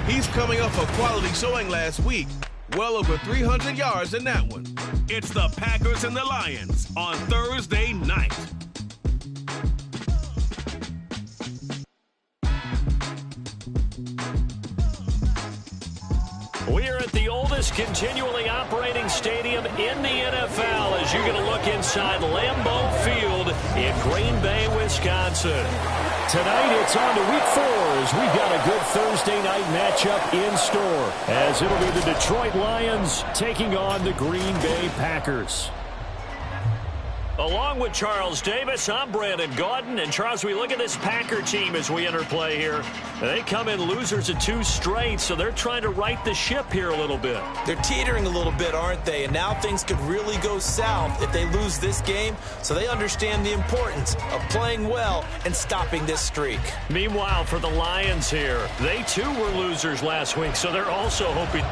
He's coming off a quality showing last week. Well over 300 yards in that one. It's the Packers and the Lions on Thursday night. We're at the oldest continually operating stadium in the NFL as you get a look inside Lambeau Field in Green Bay, Wisconsin. Tonight it's on to Week 4 as we've got a good Thursday night matchup in store as it'll be the Detroit Lions taking on the Green Bay Packers. Along with Charles Davis, I'm Brandon Gaudin. And Charles, we look at this Packer team as we enter play here. They come in losers of 2 straight, so they're trying to right the ship here a little bit. They're teetering a little bit, aren't they? And now things could really go south if they lose this game. So they understand the importance of playing well and stopping this streak. Meanwhile, for the Lions here, they too were losers last week, so they're also hoping...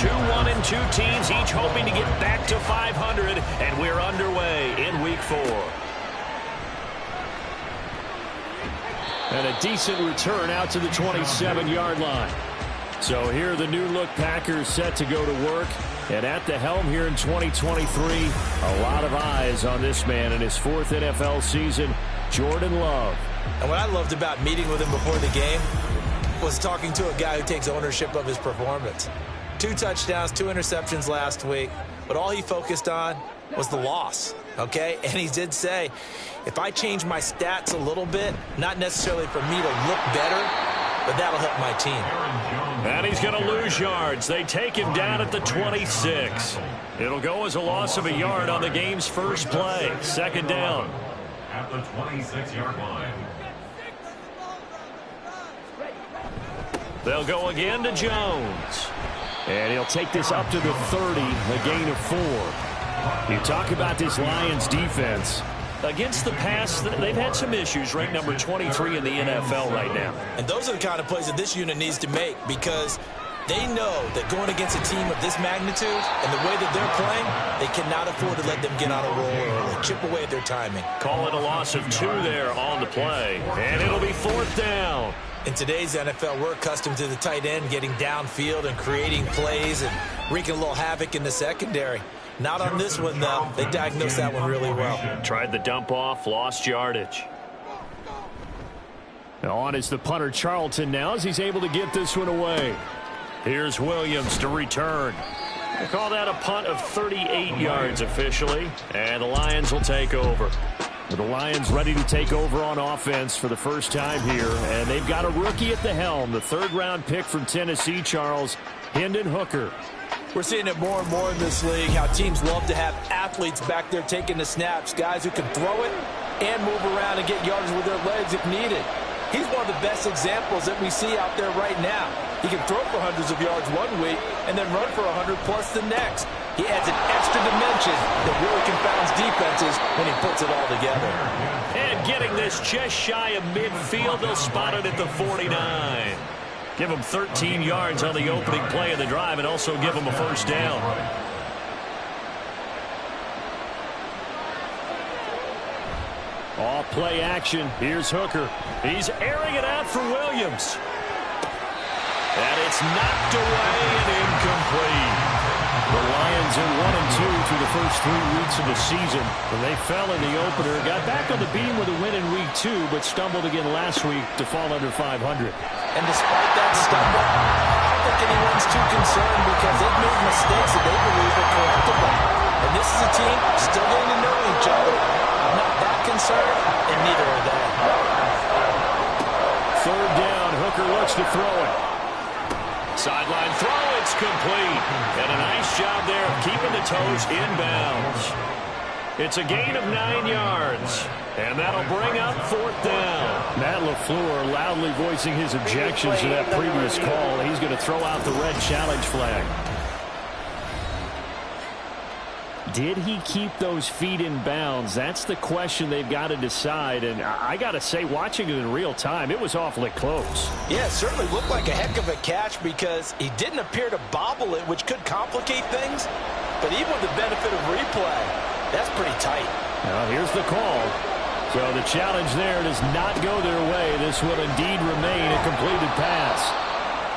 2-1-2 teams, each hoping to get back to 500, and we're underway in Week 4. And a decent return out to the 27-yard line. So here the new-look Packers set to go to work. And at the helm here in 2023, a lot of eyes on this man in his 4th NFL season, Jordan Love. And what I loved about meeting with him before the game was talking to a guy who takes ownership of his performance. 2 touchdowns, 2 interceptions last week, but all he focused on was the loss, okay? And he did say, if I change my stats a little bit, not necessarily for me to look better, but that'll help my team. And he's going to lose yards. They take him down at the 26. It'll go as a loss of a yard on the game's first play. 2nd down. At the 26-yard line. They'll go again to Jones. And he'll take this up to the 30, a gain of 4. You talk about this Lions defense. Against the pass, they've had some issues, ranked number 23 in the NFL right now. And those are the kind of plays that this unit needs to make because they know that going against a team of this magnitude and the way that they're playing, they cannot afford to let them get on a roll early, chip away at their timing. Call it a loss of 2 there on the play. And it'll be 4th down. In today's NFL, we're accustomed to the tight end getting downfield and creating plays and wreaking a little havoc in the secondary. Not on this one, though. They diagnosed that one really well. Tried the dump off, lost yardage. Now on is the punter Charlton now as he's able to get this one away. Here's Williams to return. They call that a punt of 38 yards officially, and the Lions will take over. The Lions ready to take over on offense for the first time here, and they've got a rookie at the helm, the 3rd-round pick from Tennessee, Charles, Hendon Hooker. We're seeing it more and more in this league, how teams love to have athletes back there taking the snaps, guys who can throw it and move around and get yards with their legs if needed. He's one of the best examples that we see out there right now. He can throw for hundreds of yards one week and then run for 100+ the next. He adds an extra dimension that really confounds defenses when he puts it all together. And getting this just shy of midfield, they'll spot it at the 49. Give him 13 yards on the opening play of the drive and also give him a 1st down. All play action. Here's Hooker. He's airing it out for Williams. And it's knocked away and incomplete. The Lions are 1-2 through the first 3 weeks of the season. When they fell in the opener, got back on the beam with a win in Week 2, but stumbled again last week to fall under 500. And despite that stumble, I don't think anyone's too concerned because they've made mistakes that they believe are correctable. And this is a team still getting to know each other. I'm not that concerned, and neither are they. 3rd down, Hooker looks to throw it. Sideline throw, it's complete. And a nice job there of keeping the toes inbounds. It's a gain of 9 yards. And that'll bring up 4th down. Matt LaFleur loudly voicing his objections to that previous call. He's going to throw out the red challenge flag. Did he keep those feet in bounds? That's the question they've got to decide. And I got to say, watching it in real time, it was awfully close. Yeah, it certainly looked like a heck of a catch because he didn't appear to bobble it, which could complicate things. But even with the benefit of replay, that's pretty tight. Now here's the call. So the challenge there does not go their way. This will indeed remain a completed pass.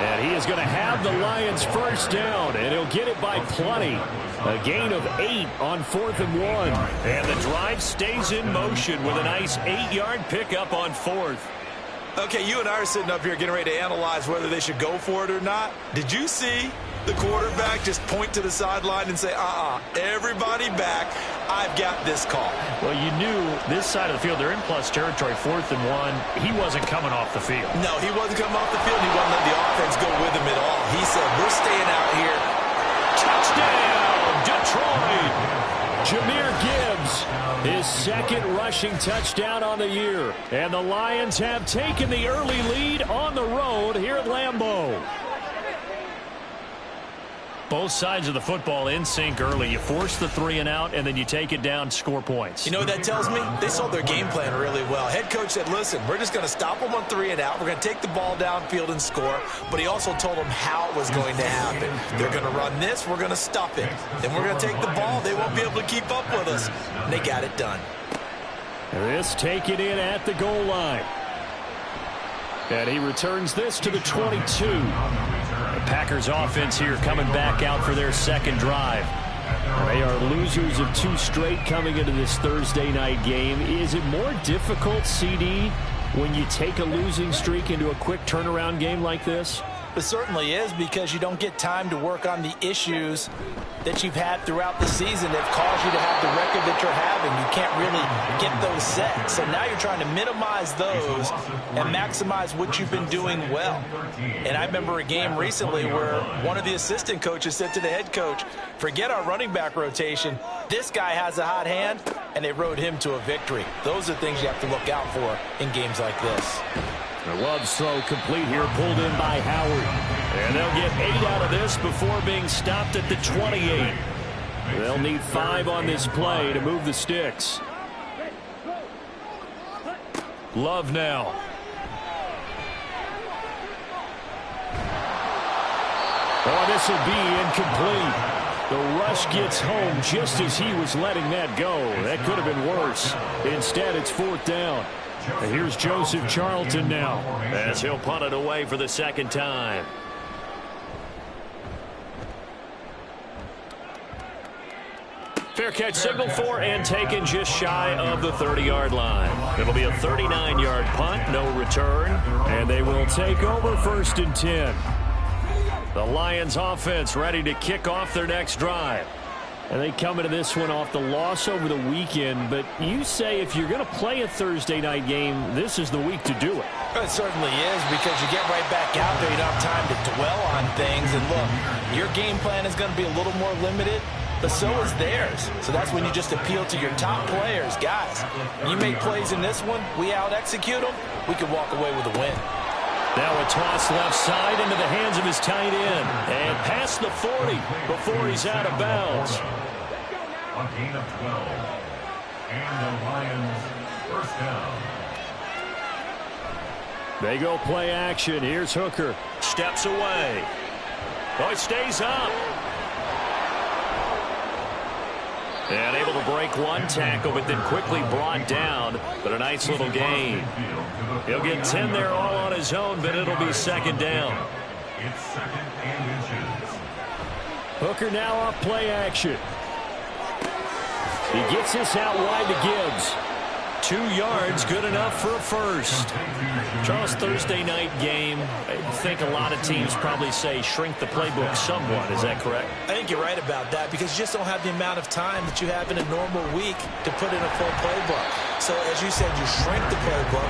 And he is going to have the Lions first down, and he'll get it by plenty. A gain of 8 on 4th and 1. And the drive stays in motion with a nice 8-yard pickup on 4th. Okay, you and I are sitting up here getting ready to analyze whether they should go for it or not. Did you see the quarterback just point to the sideline and say, everybody back, I've got this call? Well, you knew this side of the field, they're in plus territory, 4th and 1. He wasn't coming off the field. No, he wasn't coming off the field. He wasn't letting the offense go with him at all. He said, we're staying out here. Touchdown, Detroit! Jahmyr Gibbs, his second rushing touchdown on the year. And the Lions have taken the early lead on the road here at Lambeau. Both sides of the football in sync early. You force the 3 and out, and then you take it down, score points. You know what that tells me? They sold their game plan really well. Head coach said, listen, we're just going to stop them on 3 and out. We're going to take the ball downfield and score. But he also told them how it was going to happen. They're going to run this. We're going to stop it. Then we're going to take the ball. They won't be able to keep up with us. And they got it done. This taken in at the goal line. And he returns this to the 22. The Packers offense here coming back out for their second drive. They are losers of 2 straight coming into this Thursday night game. Is it more difficult, CD, when you take a losing streak into a quick turnaround game like this? It certainly is, because you don't get time to work on the issues that you've had throughout the season that caused you to have the record that you're having. You can't really get those set. So now you're trying to minimize those and maximize what you've been doing well. And I remember a game recently where one of the assistant coaches said to the head coach, forget our running back rotation. This guy has a hot hand, and they rode him to a victory. Those are things you have to look out for in games like this. The Love's throw complete here, pulled in by Howard. And they'll get 8 out of this before being stopped at the 28. They'll need 5 on this play to move the sticks. Love now. Oh, this will be incomplete. The rush gets home just as he was letting that go. That could have been worse. Instead, it's 4th down. And here's Joseph Charlton now, as he'll punt it away for the second time. Fair catch signal for and taken just shy of the 30-yard line. It'll be a 39-yard punt, no return, and they will take over 1st and 10. The Lions offense ready to kick off their next drive. And they come into this one off the loss over the weekend, but you say if you're going to play a Thursday night game, this is the week to do it. It certainly is, because you get right back out there. You don't have time to dwell on things. And look, your game plan is going to be a little more limited, but so is theirs. So that's when you just appeal to your top players. Guys, you make plays in this one, we out-execute them, we can walk away with a win. Now a toss left side into the hands of his tight end. And past the 40 before he's out of bounds. A gain of 12. And the Lions first down. They go play action. Here's Hooker. Steps away. Oh, he stays up. And able to break one tackle, but then quickly brought down. But a nice little gain. He'll get 10 there all on his own, but it'll be 2nd down. It's 2nd and inches. Hooker now off play action. He gets this out wide to Gibbs. 2 yards, good enough for a first. Charles, Thursday night game, I think a lot of teams probably say shrink the playbook somewhat. Is that correct? I think you're right about that, because you just don't have the amount of time that you have in a normal week to put in a full playbook. So, as you said, you shrink the playbook,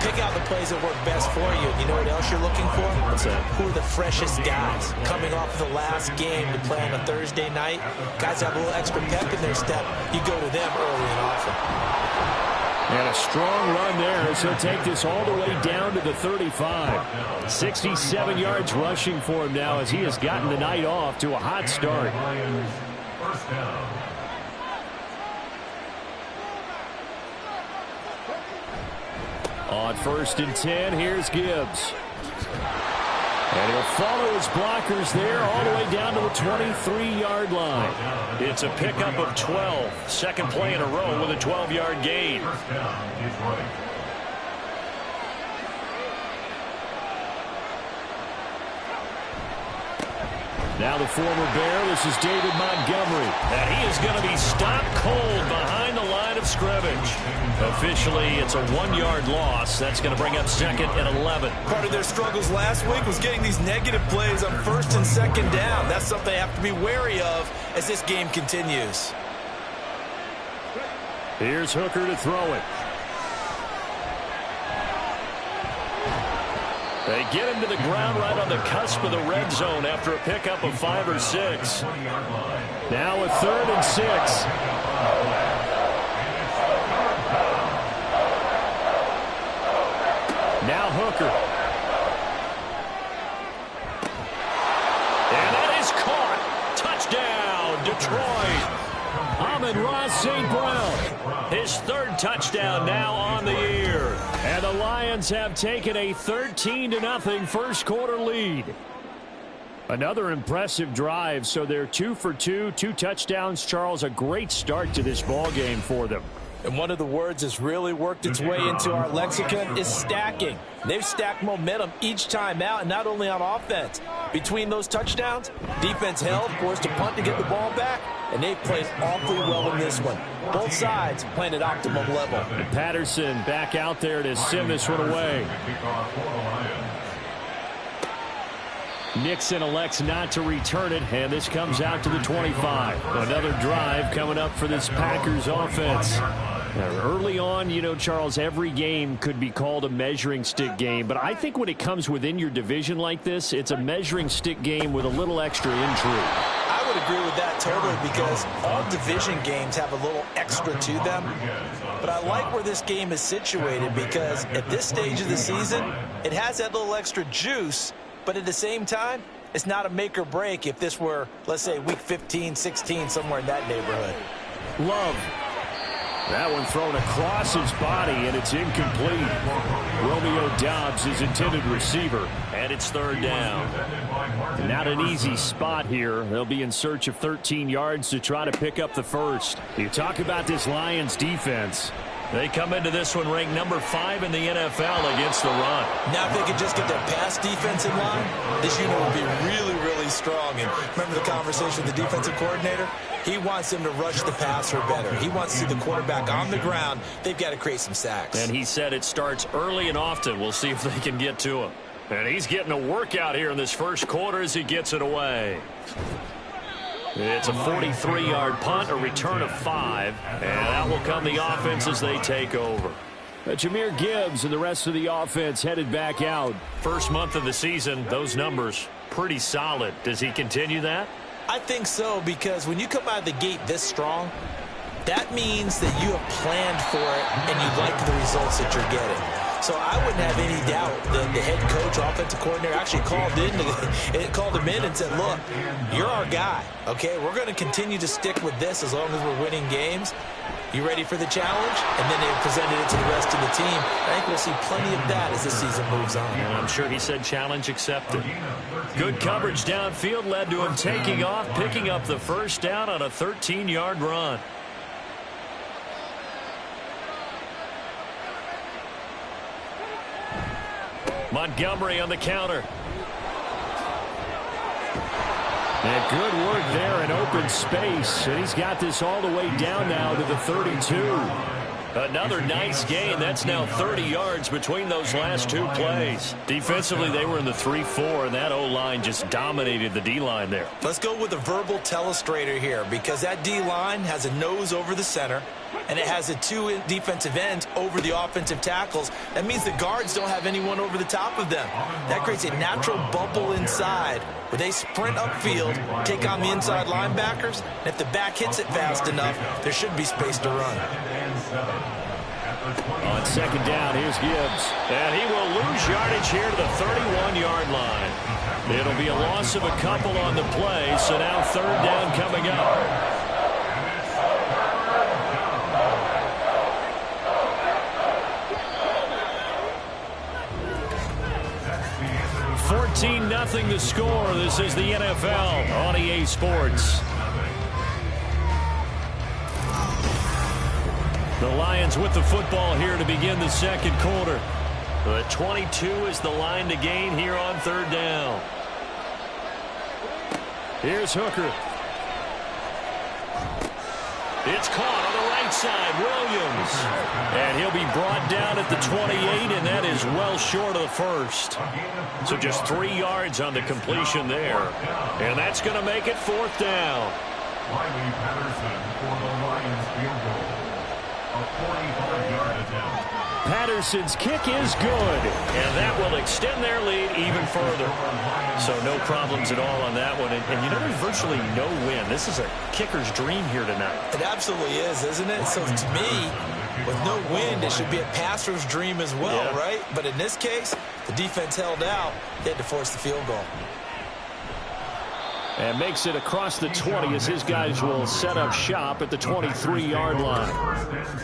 pick out the plays that work best for you. You know what else you're looking for? What's that? Who are the freshest guys coming off of the last game to play on a Thursday night? Guys have a little extra pep in their step. You go to them early and often. And a strong run there as he'll take this all the way down to the 35. 67 yards rushing for him now as he has gotten the night off to a hot start. First down. On 1st and 10, here's Gibbs. And he'll follow his blockers there all the way down to the 23-yard line. It's a pickup of 12. Second play in a row with a 12-yard gain. First down, Detroit. Now the former Bear, this is David Montgomery. And he is going to be stopped cold behind the line of scrimmage. Officially, it's a 1-yard loss. That's going to bring up second and 11. Part of their struggles last week was getting these negative plays on first and second down. That's something they have to be wary of as this game continues. Here's Hooker to throw it. They get him to the ground right on the cusp of the red zone after a pickup of 5 or 6. Now a 3rd and 6. Now Hooker. And that is caught. Touchdown, Detroit. Amon-Ra St. Brown. His 3rd touchdown now on the year. And the Lions have taken a 13-0 first quarter lead. Another impressive drive, so they're 2 for 2, 2 touchdowns. Charles, a great start to this ball game for them. And one of the words that's really worked its way into our lexicon is stacking. They've stacked momentum each time out, and not only on offense. Between those touchdowns, defense held, forced a punt to get the ball back, and they played awfully well in this one. Both sides playing at optimum level. And Patterson back out there to send this one away. Nixon elects not to return it, and this comes out to the 25. Another drive coming up for this Packers offense. Now, early on, you know, Charles, every game could be called a measuring stick game, but I think when it comes within your division like this, it's a measuring stick game with a little extra intrigue. I would agree with that totally, because all division games have a little extra to them. But I like where this game is situated, because at this stage of the season, it has that little extra juice. But at the same time, it's not a make or break if this were, let's say, week 15, 16, somewhere in that neighborhood. Love. That one thrown across his body, and it's incomplete. Romeo Doubs is intended receiver, and it's 3rd down. Not an easy spot here. They'll be in search of 13 yards to try to pick up the first. You talk about this Lions defense. They come into this one ranked number 5 in the NFL against the run. Now if they could just get their pass defense in line, this unit would be really, really strong. And remember the conversation with the defensive coordinator? He wants them to rush the passer better. He wants to see the quarterback on the ground. They've got to create some sacks. And he said it starts early and often. We'll see if they can get to him. And he's getting a workout here in this first quarter as he gets it away. It's a 43-yard punt, a return of 5, and that will come the offense as they take over. Jahmyr Gibbs and the rest of the offense headed back out. First month of the season, those numbers pretty solid. Does he continue that? I think so, because when you come out of the gate this strong, that means that you have planned for it and you like the results that you're getting. So I wouldn't have any doubt that the head coach, offensive coordinator, actually called him in and said, look, you're our guy, okay? We're going to continue to stick with this as long as we're winning games. You ready for the challenge? And then they presented it to the rest of the team. I think we'll see plenty of that as the season moves on. And I'm sure he said challenge accepted. Good coverage downfield led to him taking off, picking up the first down on a 13-yard run. Montgomery on the counter. And good work there in open space. And he's got this all the way down now to the 32. Another nice gain. That's now 30 yards between those last 2 plays. Defensively, they were in the 3-4, and that O-line just dominated the D-line there. Let's go with a verbal telestrator here, because that D-line has a nose over the center, and it has a 2 defensive ends over the offensive tackles. That means the guards don't have anyone over the top of them. That creates a natural bubble inside where they sprint upfield, take on the inside linebackers, and if the back hits it fast enough, there should be space to run. On second down, here's Gibbs. And he will lose yardage here to the 31-yard line. It'll be a loss of a couple on the play, so now 3rd down coming up. 13-0 the score. This is the NFL on EA Sports. The Lions with the football here to begin the second quarter. The 22 is the line to gain here on third down. Here's Hooker. It's caught on the right side, Williams. And he'll be brought down at the 28, and that is well short of the first. So just 3 yards on the completion there. And that's going to make it fourth down. Riley Patterson for the Lions field goal. A 45-yard attempt. Patterson's kick is good, and that will extend their lead even further. So no problems at all on that one. And you know, there's virtually no win. This is a kicker's dream here tonight. It absolutely is, isn't it? So to me, with no wind, it should be a passer's dream as well, right? But in this case, the defense held out. They had to force the field goal. And makes it across the 20 as his guys will set up shop at the 23-yard line.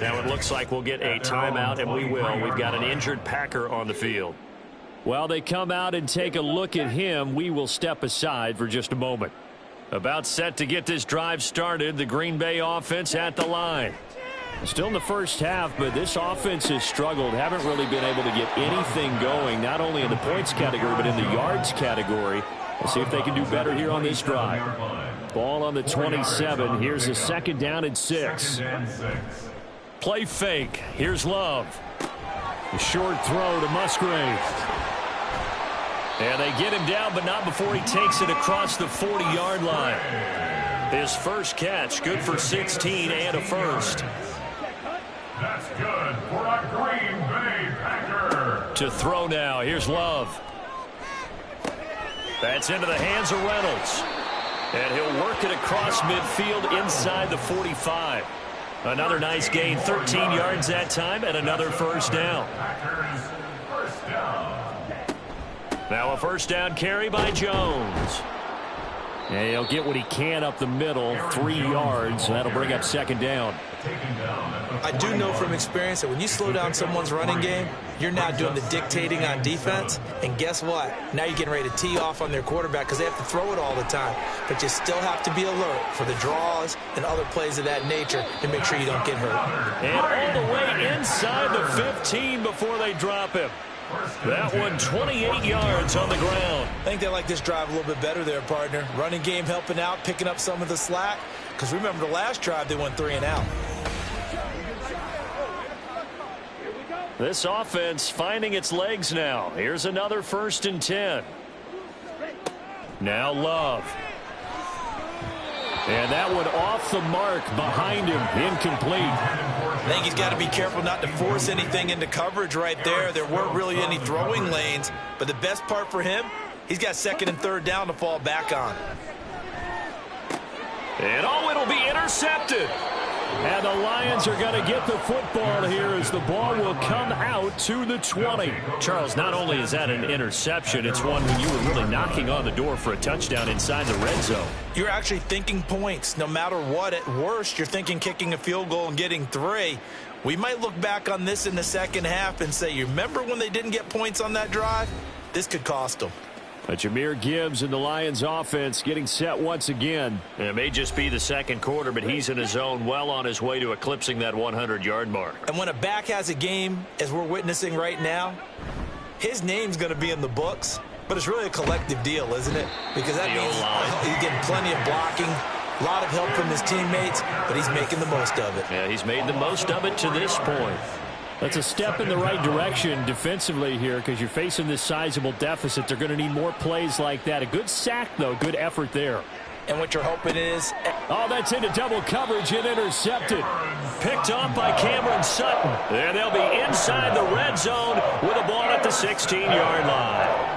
Now it looks like we'll get a timeout, and we will. We've got an injured Packer on the field. While they come out and take a look at him, we will step aside for just a moment. About set to get this drive started, the Green Bay offense at the line. Still in the first half, but this offense has struggled. Haven't really been able to get anything going, not only in the points category, but in the yards category. We'll see if they can do better here on this drive. Ball on the 27. Here's a second down and 6. Play fake. Here's Love. A short throw to Musgrave. And they get him down, but not before he takes it across the 40-yard line. His first catch, good for 16 and a first. That's good for a Green Bay Packer. To throw now. Here's Love. That's into the hands of Reynolds. And he'll work it across midfield inside the 45. Another nice gain, 13 yards that time, and another first down. Packers first down. Now a first down carry by Jones. And he'll get what he can up the middle, 3 yards, and that'll bring up second down. I do know from experience that when you slow down someone's running game, you're now doing the dictating on defense. And guess what? Now you're getting ready to tee off on their quarterback because they have to throw it all the time. But you still have to be alert for the draws and other plays of that nature to make sure you don't get hurt. And all the way inside the 15 before they drop him. That one 28 yards on the ground. I think they like this drive a little bit better there, partner. Running game helping out, picking up some of the slack. Because remember the last drive, they went 3 and out. This offense finding its legs now. Here's another 1st and 10. Now Love. And that one off the mark behind him, incomplete. I think he's got to be careful not to force anything into coverage right there. There weren't really any throwing lanes, but the best part for him, he's got 2nd and 3rd down to fall back on. And it'll be intercepted. And the Lions are going to get the football here as the ball will come out to the 20. Charles, not only is that an interception, it's one when you were really knocking on the door for a touchdown inside the red zone. You're actually thinking points. No matter what, at worst, you're thinking kicking a field goal and getting 3. We might look back on this in the second half and say, you remember when they didn't get points on that drive? This could cost them. Jahmyr Gibbs and the Lions offense getting set once again. It may just be the second quarter, but he's in his zone, well on his way to eclipsing that 100-yard mark. And when a back has a game, as we're witnessing right now, his name's going to be in the books, but it's really a collective deal, isn't it? Because that means he's getting plenty of blocking, a lot of help from his teammates, but he's making the most of it. Yeah, he's made the most of it to this point. That's a step in the right direction defensively here because you're facing this sizable deficit. They're going to need more plays like that. A good sack, though. Good effort there. And what you're hoping is... Oh, that's into double coverage and intercepted. Picked off by Cameron Sutton. And they'll be inside the red zone with a ball at the 16-yard line.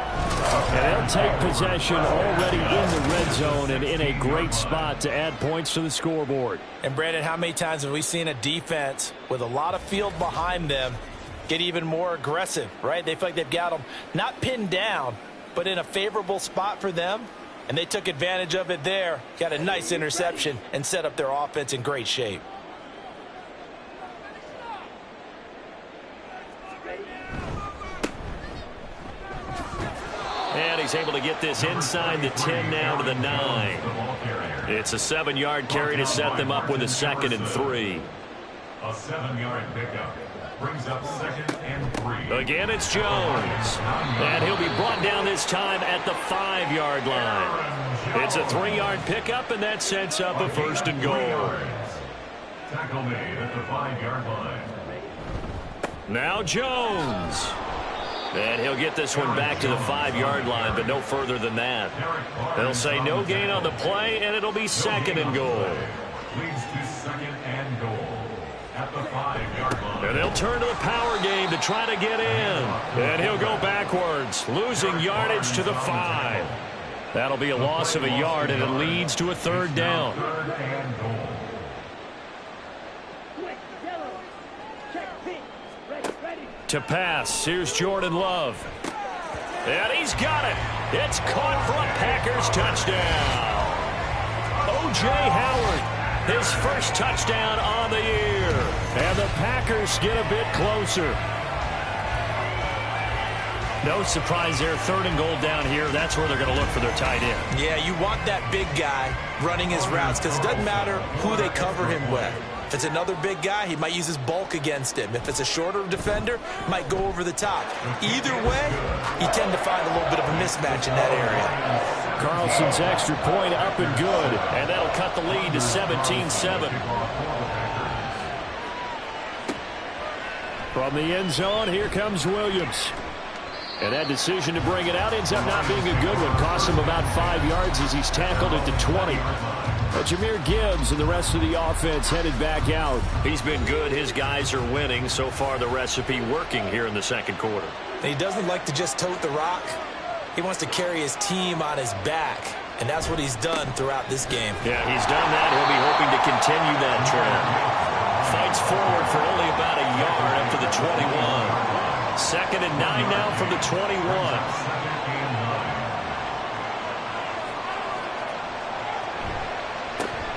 And they'll take possession already in the red zone and in a great spot to add points to the scoreboard. And, Brandon, how many times have we seen a defense with a lot of field behind them get even more aggressive, right? They feel like they've got them not pinned down, but in a favorable spot for them. And they took advantage of it there, got a nice interception, and set up their offense in great shape. And He's able to get this inside the 10 now to the 9. It's a 7-yard carry to set them up with a 2nd and 3. A 7-yard pickup brings up 2nd and 3. Again, it's Jones. And he'll be brought down this time at the 5-yard line. It's a 3-yard pickup, and that sets up a 1st and goal. Tackle made at the 5-yard line. Now Jones. And he'll get this one back to the 5-yard line, but no further than that. They'll say no gain on the play, and it'll be 2nd and goal. Leads to 2nd and goal at the 5-yard line. And they'll turn to the power game to try to get in. And he'll go backwards, losing yardage to the 5. That'll be a loss of a yard, and it leads to a 3rd down. 3rd and goal. To pass, here's Jordan Love. And he's got it. It's caught for a Packers touchdown. O.J. Howard, his first touchdown on the year. And the Packers get a bit closer. No surprise there, 3rd and goal down here. That's where they're going to look for their tight end. Yeah, you want that big guy running his routes because it doesn't matter who they cover him with. If it's another big guy, he might use his bulk against him. If it's a shorter defender, might go over the top. Either way, you tend to find a little bit of a mismatch in that area. Carlson's extra point up and good, and that'll cut the lead to 17-7. From the end zone, here comes Williams. And that decision to bring it out ends up not being a good one. Costs him about 5 yards as he's tackled at the 20. But Jahmyr Gibbs and the rest of the offense headed back out. He's been good. His guys are winning. So far, the recipe working here in the 2nd quarter. He doesn't like to just tote the rock. He wants to carry his team on his back. And that's what he's done throughout this game. Yeah, he's done that. He'll be hoping to continue that trend. Fights forward for only about a yard up to the 21. 2nd and 9 now from the 21.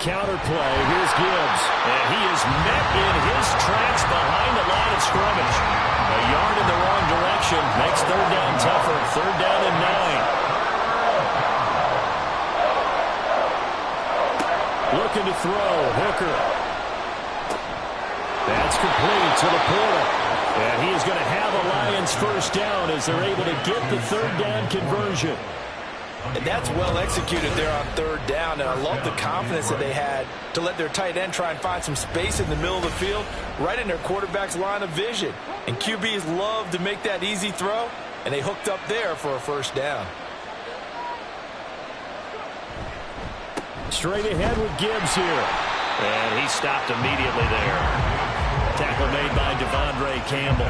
Counter play. Here's Gibbs. And he is met in his tracks behind the line of scrimmage. A yard in the wrong direction. Makes 3rd down tougher. 3rd down and 9. Looking to throw. Hooker. That's complete to Laporta. And he is going to have a Lions 1st down as they're able to get the 3rd down conversion. And that's well executed there on 3rd down. And I love the confidence that they had to let their tight end try and find some space in the middle of the field, right in their quarterback's line of vision. And QBs love to make that easy throw, and they hooked up there for a 1st down. Straight ahead with Gibbs here. And he stopped immediately there. Tackle made by Devondre Campbell.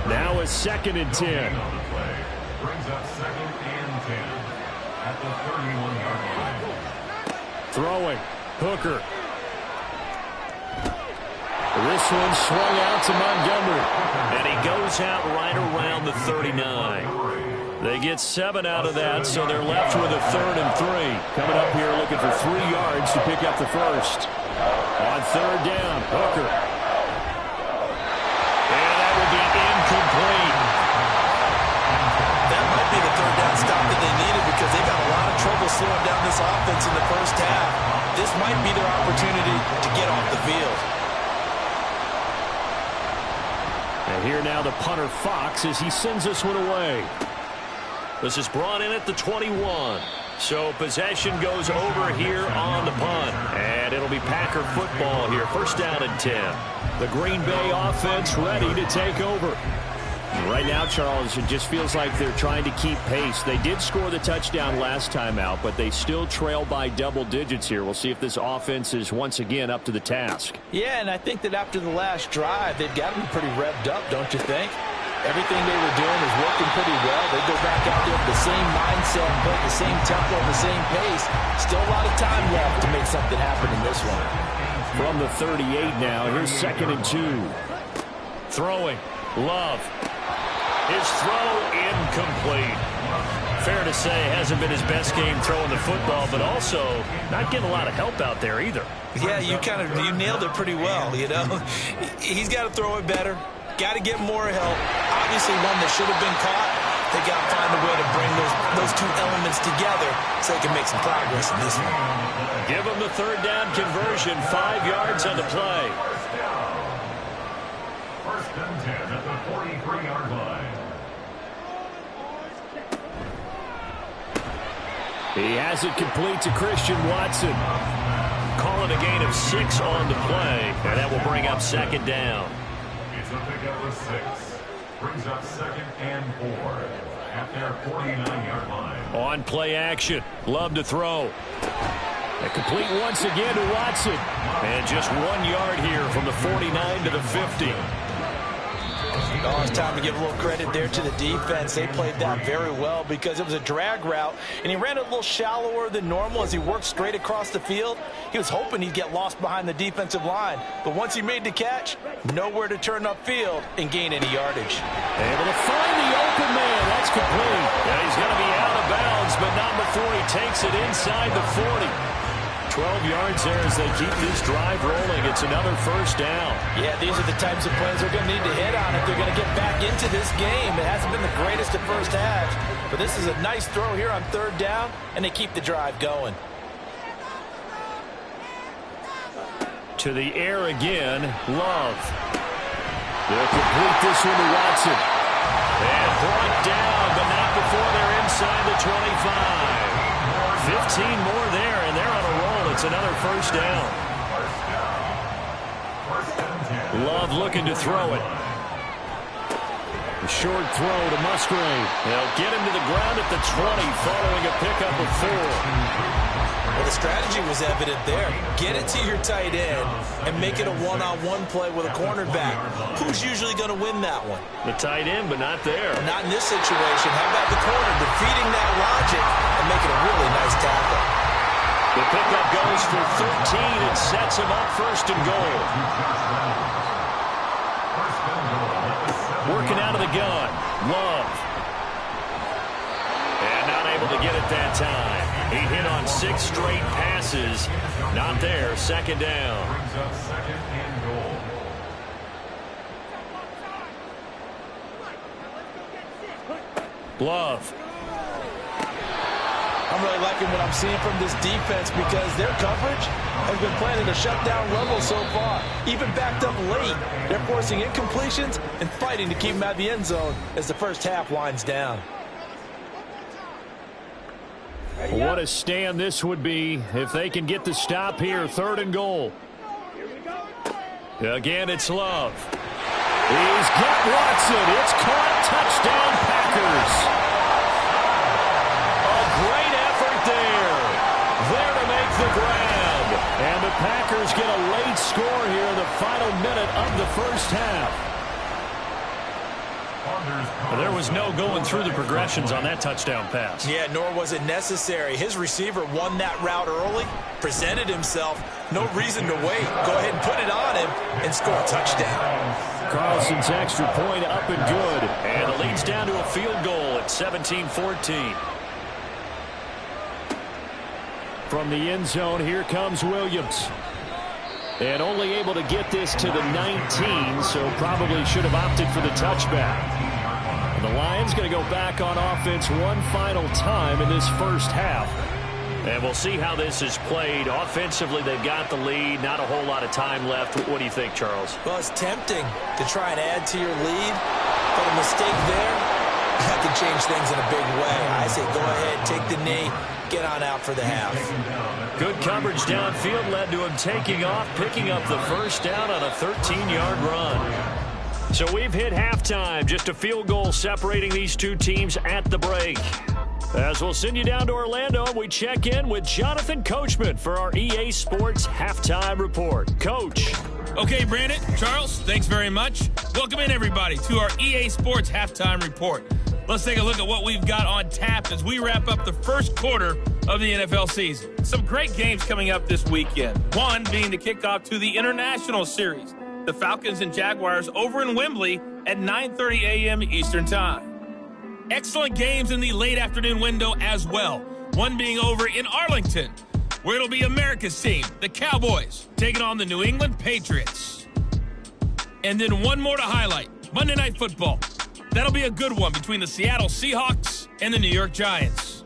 Now a 2nd and 10. Brings up 2nd and 10 at the 31-yard line. Throwing. Hooker. This one swung out to Montgomery. And he goes out right around the 39. They get 7 out of that, so they're left with a 3rd and 3. Coming up here looking for 3 yards to pick up the 1st. On 3rd down, Hooker. And that will be incomplete. That might be the 3rd down stop that they needed because they got a lot of trouble slowing down this offense in the 1st half. This might be their opportunity to get off the field. And here now the punter Fox as he sends this one away. This is brought in at the 21. So possession goes over here on the punt. And it'll be Packer football here. 1st down and 10. The Green Bay offense ready to take over. Right now, Charles, it just feels like they're trying to keep pace. They did score the touchdown last time out, but they still trail by double digits here. We'll see if this offense is once again up to the task. Yeah, and I think that after the last drive, they've got to be pretty revved up, don't you think? Everything they were doing is working pretty well. They go back out there with the same mindset, but the same tempo, the same pace. Still a lot of time left to make something happen in this one. From the 38 now, here's 2nd and 2. Throwing. Love. His throw incomplete. Fair to say, hasn't been his best game throwing the football, but also not getting a lot of help out there either. Yeah, you nailed it pretty well, you know. He's got to throw it better. Got to get more help. Obviously one that should have been caught. They got to find a way to bring those two elements together so they can make some progress in this one. Give them the third down conversion, 5 yards on the play. First and 10 at the 43-yard line. He has it complete to Christian Watson. Calling a gain of 6 on the play, and that will bring up second down. It's a pickup of 6. Brings up second and 4 at their 49-yard line. On play action. Love to throw. A complete once again to Watson. And just 1 yard here from the 49 to the 50. Oh, it's time to give a little credit there to the defense. They played that very well because it was a drag route, and he ran it a little shallower than normal as he worked straight across the field. He was hoping he'd get lost behind the defensive line, but once he made the catch, nowhere to turn upfield and gain any yardage. Able to find the open man. That's complete. And he's going to be out of bounds, but not before he takes it inside the 40. 12 yards there as they keep this drive rolling. It's another first down. Yeah, these are the types of plays they're going to need to hit on if they're going to get back into this game. It hasn't been the greatest of first halves, but this is a nice throw here on third down, and they keep the drive going. To the air again, Love. They'll complete this one to Watson. And brought down, but not before they're inside the 25. 15 more there, and they're on a roll. It's another first down. Love looking to throw it. A short throw to Musgrave. They'll get him to the ground at the 20 following a pickup of 4. Well, the strategy was evident there. Get it to your tight end and make it a one-on-one play with a cornerback. Who's usually going to win that one? The tight end, but not there. Not in this situation. How about the corner defeating that logic and making a really nice tackle? The pickup goes for 13 and sets him up first and goal. Working out of the gun. Love. And not able to get it that time. He hit on 6 straight passes. Not there. Second down. Brings up second and goal. Love. I'm really liking what I'm seeing from this defense because their coverage has been playing at a shutdown level so far. Even backed up late, they're forcing incompletions and fighting to keep them out of the end zone as the first half winds down. What a stand this would be if they can get the stop here. Third and goal. Again, it's Love. He's got Watson. It's caught. Touchdown, Packers. A great effort there. There to make the grab. And the Packers get a late score here in the final minute of the first half. There was no going through the progressions on that touchdown pass. Yeah, nor was it necessary. His receiver won that route early, presented himself. No reason to wait. Go ahead and put it on him and score a touchdown. Carlson's extra point up and good. And the lead's down to a field goal at 17-14. From the end zone, here comes Williams. And only able to get this to the 19, so probably should have opted for the touchback. The Lions going to go back on offense one final time in this first half. And we'll see how this is played. Offensively, they've got the lead. Not a whole lot of time left. What do you think, Charles? Well, it's tempting to try and add to your lead, but a mistake there, that can change things in a big way. I say go ahead, take the knee, get on out for the half. Good coverage downfield led to him taking off, picking up the first down on a 13-yard run. So we've hit halftime. Just a field goal separating these two teams at the break. As we'll send you down to Orlando, we check in with Jonathan Coachman for our EA Sports Halftime Report. Coach. Okay, Brandon, Charles, thanks very much. Welcome in, everybody, to our EA Sports Halftime Report. Let's take a look at what we've got on tap as we wrap up the first quarter of the NFL season. Some great games coming up this weekend. One being the kickoff to the International Series. The Falcons and Jaguars over in Wembley at 9:30 a.m. Eastern Time. Excellent games in the late afternoon window as well. One being over in Arlington, where it'll be America's team, the Cowboys, taking on the New England Patriots. And then one more to highlight. Monday Night Football. That'll be a good one between the Seattle Seahawks and the New York Giants.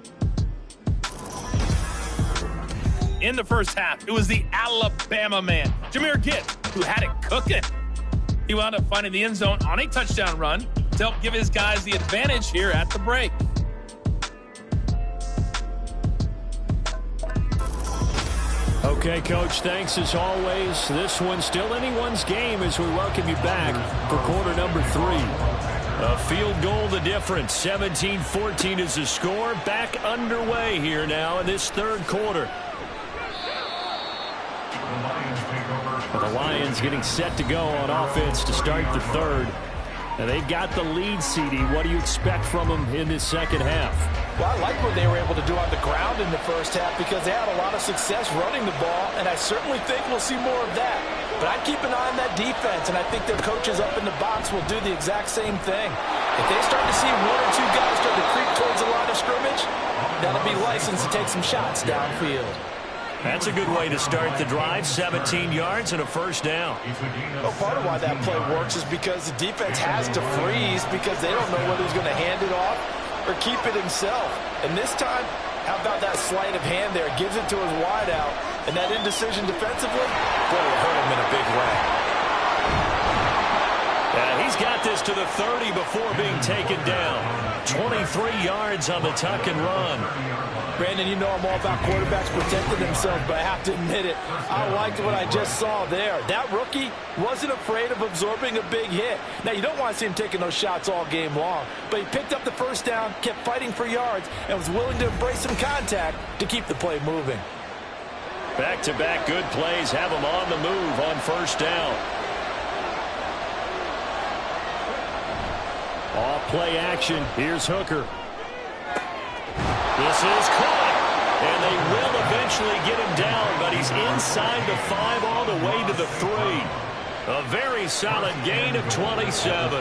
In the first half, it was the Alabama man, Jahmyr Gibbs, who had it cooking. He wound up finding the end zone on a touchdown run to help give his guys the advantage here at the break. Okay, Coach, thanks as always. This one's still anyone's game as we welcome you back for quarter number 3. A field goal the difference. 17-14 is the score. Back underway here now in this third quarter. The Lions getting set to go on offense to start the third. And they've got the lead, CD. What do you expect from them in this second half? Well, I like what they were able to do on the ground in the first half because they had a lot of success running the ball, and I certainly think we'll see more of that. But I'd keep an eye on that defense, and I think their coaches up in the box will do the exact same thing. If they start to see one or two guys start to creep towards the line of scrimmage, that'll be licensed to take some shots downfield. That's a good way to start the drive. 17 yards and a first down. Well, part of why that play works is because the defense has to freeze because they don't know whether he's going to hand it off or keep it himself. And this time, how about that sleight of hand there? Gives it to his wideout. And that indecision defensively, boy, it hurt him in a big way. He's got this to the 30 before being taken down. 23 yards on the tuck and run. Brandon, you know I'm all about quarterbacks protecting themselves, but I have to admit it. I liked what I just saw there. That rookie wasn't afraid of absorbing a big hit. Now, you don't want to see him taking those shots all game long, but he picked up the first down, kept fighting for yards, and was willing to embrace some contact to keep the play moving. Back-to-back good plays have him on the move on first down. Off-play action. Here's Hooker. This is caught, and they will eventually get him down, but he's inside the 5 all the way to the 3. A very solid gain of 27.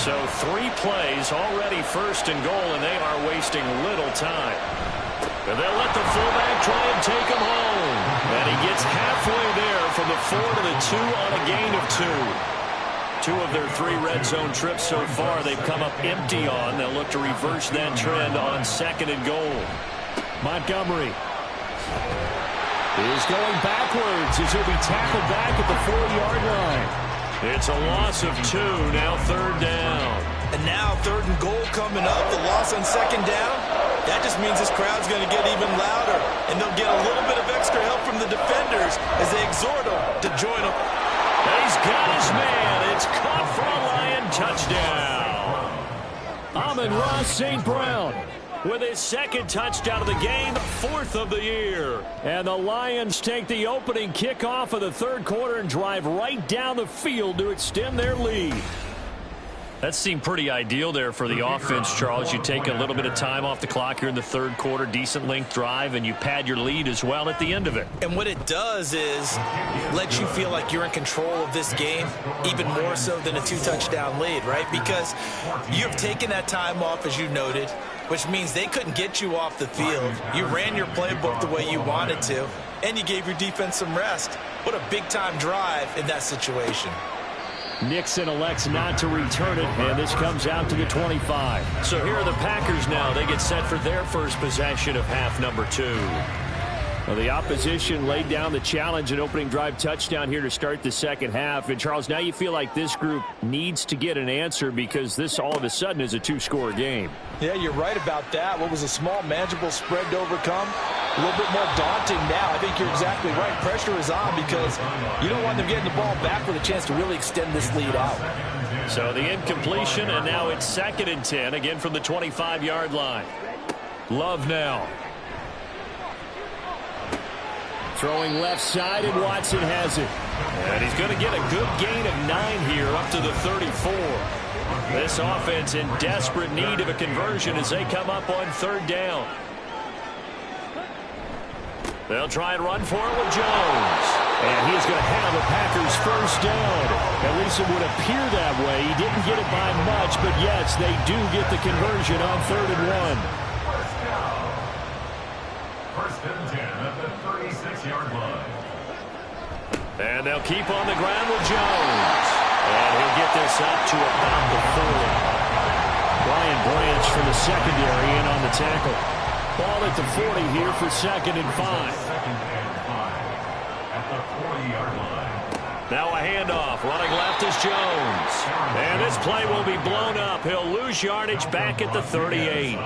So 3 plays already first and goal, and they are wasting little time. And they'll let the fullback try and take him home. And he gets halfway there from the 4 to the 2 on a gain of 2. 2 of their 3 red zone trips so far they've come up empty on. They'll look to reverse that trend on second and goal. Montgomery is going backwards as he'll be tackled back at the 4-yard line. It's a loss of 2, now third down. And now third and goal coming up, the loss on second down. That just means this crowd's going to get even louder, and they'll get a little bit of extra help from the defenders as they exhort them to join them. He's got his man. It's caught for a Lion touchdown. Amon-Ra St. Brown with his second touchdown of the game, 4th of the year. And the Lions take the opening kickoff of the third quarter and drive right down the field to extend their lead. That seemed pretty ideal there for the offense, Charles. You take a little bit of time off the clock here in the third quarter, decent length drive, and you pad your lead as well at the end of it. And what it does is let you feel like you're in control of this game, even more so than a 2-touchdown lead, right? Because you've taken that time off, as you noted, which means they couldn't get you off the field. You ran your playbook the way you wanted to, and you gave your defense some rest. What a big-time drive in that situation. Nixon elects not to return it, and this comes out to the 25. So here are the Packers now. They get set for their first possession of half number 2. Well, the opposition laid down the challenge and opening drive touchdown here to start the second half. And, Charles, now you feel like this group needs to get an answer because this all of a sudden is a 2-score game. Yeah, you're right about that. What was a small, manageable spread to overcome, a little bit more daunting now. I think you're exactly right. Pressure is on because you don't want them getting the ball back with a chance to really extend this lead out. So the incompletion, and now it's 2nd and 10, again from the 25-yard line. Love now. Throwing left side, and Watson has it. And he's going to get a good gain of 9 here up to the 34. This offense in desperate need of a conversion as they come up on third down. They'll try and run for it with Jones. And he is going to have the Packers first down. At least it would appear that way. He didn't get it by much, but yes, they do get the conversion on 3rd and 1. First and 10 at the 36-yard line. And they'll keep on the ground with Jones. And he'll get this up to about the 40. Brian Branch from the secondary in on the tackle. Ball at the 40 here for 2nd and 5. Second and 5 at the 40-yard line. Now a handoff. Running left is Jones. And this play will be blown up. He'll lose yardage back at the 38.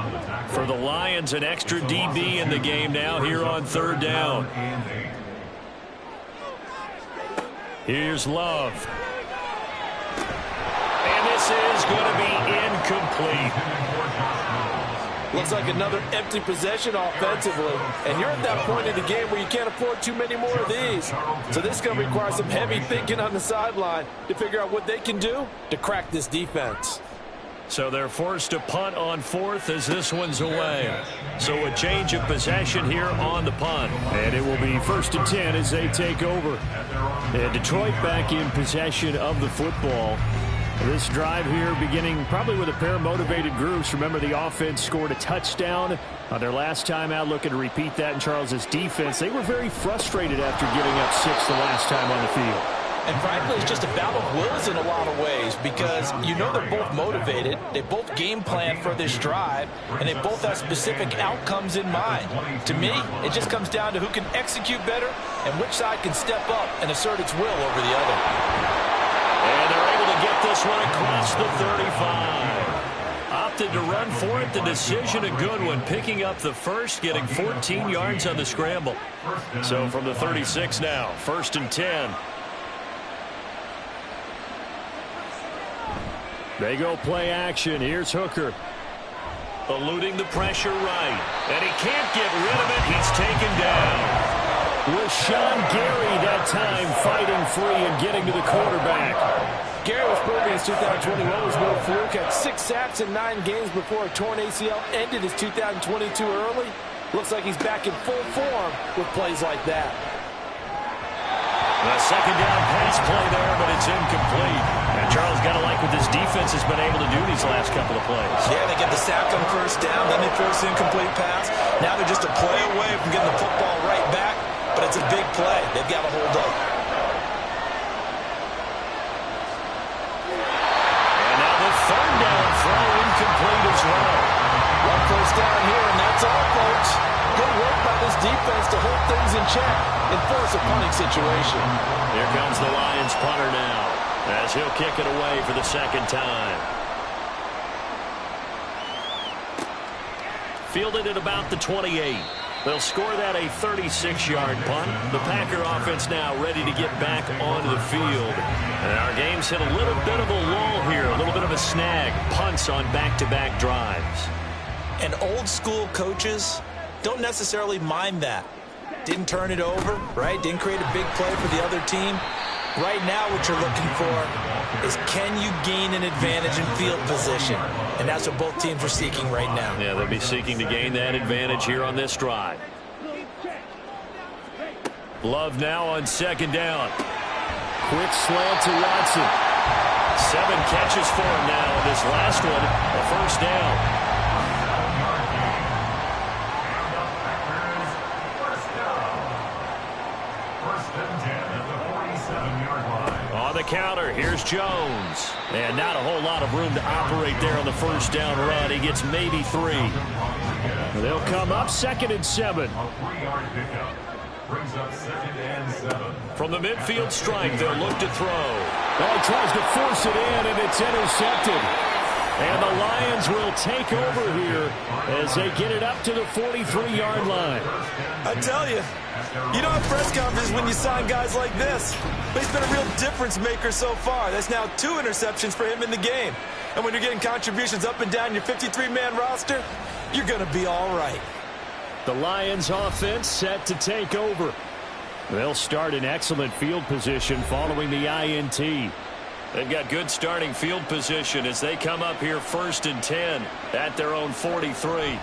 For the Lions, an extra DB in the game now here on 3rd down. Here's Love. And this is going to be incomplete. Looks like another empty possession offensively. And you're at that point in the game where you can't afford too many more of these. So this is going to require some heavy thinking on the sideline to figure out what they can do to crack this defense. So they're forced to punt on 4th as this one's away. So a change of possession here on the punt. And it will be 1st and 10 as they take over. And Detroit back in possession of the football. This drive here beginning probably with a pair of motivated groups. Remember, the offense scored a touchdown on their last time out. Looking to repeat that in Charles's defense. They were very frustrated after giving up 6 the last time on the field. And frankly, it's just a battle of wills in a lot of ways because you know they're both motivated. They both game plan for this drive, and they both have specific outcomes in mind. To me, it just comes down to who can execute better and which side can step up and assert its will over the other. And they're able to get this one across the 35. Opted to run for it. The decision a good one. Picking up the first, getting 14 yards on the scramble. So from the 36 now, 1st and 10. They go play action. Here's Hooker. Eluding the pressure right. And he can't get rid of it. He's taken down. Rashawn Gary that time fighting free and getting to the quarterback. Gary was proving his 2021 was no fluke. Had 6 sacks in 9 games before a torn ACL ended his 2022 early. Looks like he's back in full form with plays like that. The 2nd down pass play there, but it's incomplete. And Charles got to like what this defense has been able to do these last couple of plays. Yeah, they get the sack on 1st down, then they force the incomplete pass. Now they're just a play away from getting the football right back, but it's a big play. They've got to hold up. And now the 3rd down throw incomplete as well. 1 first down here, and that's all, folks. Good work by this defense to hold things in check and force a punting situation. Here comes the Lions punter now as he'll kick it away for the 2nd time. Fielded at about the 28. They'll score that a 36-yard punt. The Packer offense now ready to get back onto the field. And our game's hit a little bit of a lull here, a little bit of a snag. Punts on back-to-back drives. And old-school coaches don't necessarily mind that. Didn't turn it over, right? Didn't create a big play for the other team. Right now what you're looking for is can you gain an advantage in field position? And that's what both teams are seeking right now. Yeah, they'll be seeking to gain that advantage here on this drive. Love now on 2nd down. Quick slant to Watson. 7 catches for him now. This last one, a 1st down. On the counter, here's Jones. And not a whole lot of room to operate there on the 1st down run. He gets maybe 3. They'll come up 2nd and 7. A 3-yard pickup brings up 2nd and 7. From the midfield stripe, they'll look to throw. Well, he tries to force it in, and it's intercepted. And the Lions will take over here as they get it up to the 43-yard line. I tell you, you don't have press conferences when you sign guys like this. But he's been a real difference maker so far. That's now 2 interceptions for him in the game. And when you're getting contributions up and down your 53-man roster, you're going to be all right. The Lions offense set to take over. They'll start in excellent field position following the INT. They've got good starting field position as they come up here 1st and 10 at their own 43.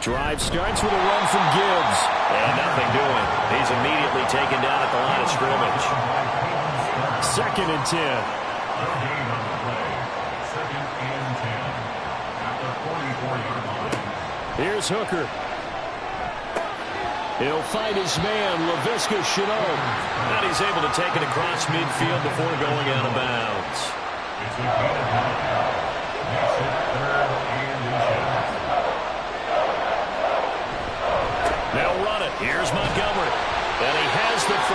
Drive starts with a run from Gibbs. And nothing doing. He's immediately taken down at the line of scrimmage. 2nd and 10. Here's Hooker. He'll find his man, Laviska Shenault. And he's able to take it across midfield before going out of bounds.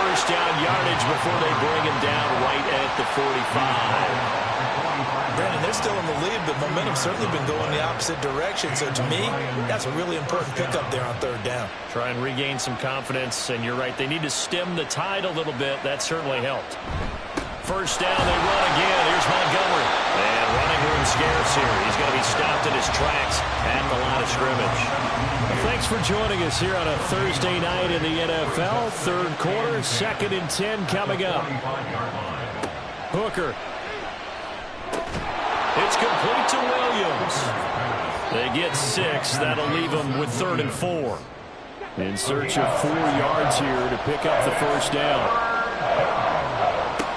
first down yardage before they bring him down right at the 45. Brandon, they're still in the lead, but momentum's certainly been going the opposite direction. So to me, that's a really important pickup there on third down. Try and regain some confidence, and you're right. They need to stem the tide a little bit. That certainly helped. First down, they run again. Here's Montgomery. And running room scarce here. He's going to be stopped in his tracks at the line of scrimmage. Thanks for joining us here on a Thursday night in the NFL. Third quarter, 2nd and 10 coming up. Hooker. It's complete to Williams. They get 6. That'll leave them with 3rd and 4. In search of 4 yards here to pick up the first down.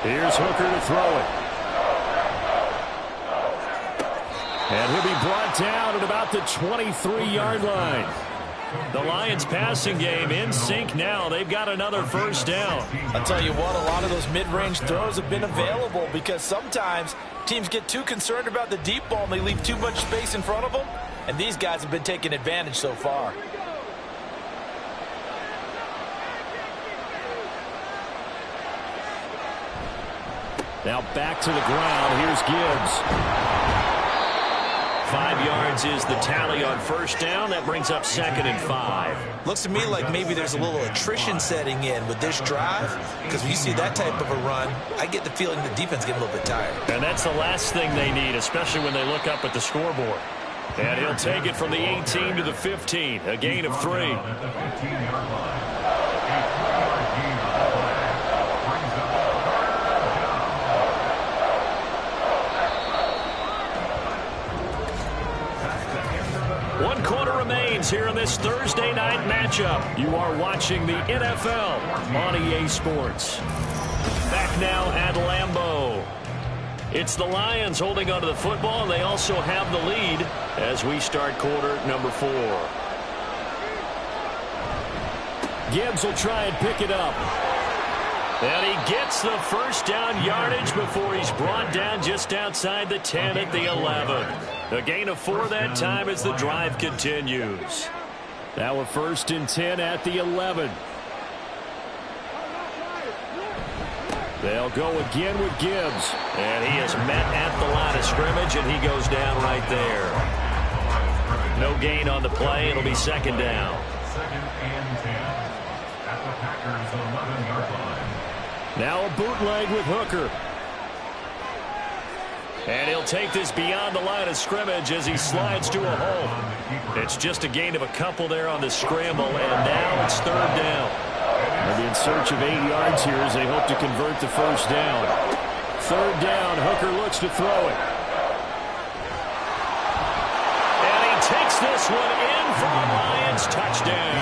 Here's Hooker to throw it. And he'll be brought down at about the 23-yard line. The Lions passing game in sync now. They've got another first down. I'll tell you what, a lot of those mid-range throws have been available because sometimes teams get too concerned about the deep ball and they leave too much space in front of them. And these guys have been taking advantage so far. Now back to the ground. Here's Gibbs. 5 yards is the tally on first down. That brings up 2nd and 5. Looks to me like maybe there's a little attrition setting in with this drive, because when you see that type of a run, I get the feeling the defense getting a little bit tired. And that's the last thing they need, especially when they look up at the scoreboard. And he'll take it from the 18 to the 15, a gain of 3. One quarter remains here in this Thursday night matchup. You are watching the NFL on EA Sports. Back now at Lambeau. It's the Lions holding onto the football, and they also have the lead as we start quarter number 4. Gibbs will try and pick it up. And he gets the first down yardage before he's brought down just outside the 10 at the 11. A gain of 4 that time as the drive continues. Now a 1st and 10 at the 11. They'll go again with Gibbs. And he is met at the line of scrimmage, and he goes down right there. No gain on the play. It'll be 2nd down. 2nd and 10 at the Packers' 11-yard line. Now a bootleg with Hooker. And he'll take this beyond the line of scrimmage as he slides to a hole. It's just a gain of a couple there on the scramble, and now it's 3rd down. And in search of 8 yards here as they hope to convert the first down. 3rd down, Hooker looks to throw it. And he takes this one in for a Lions touchdown.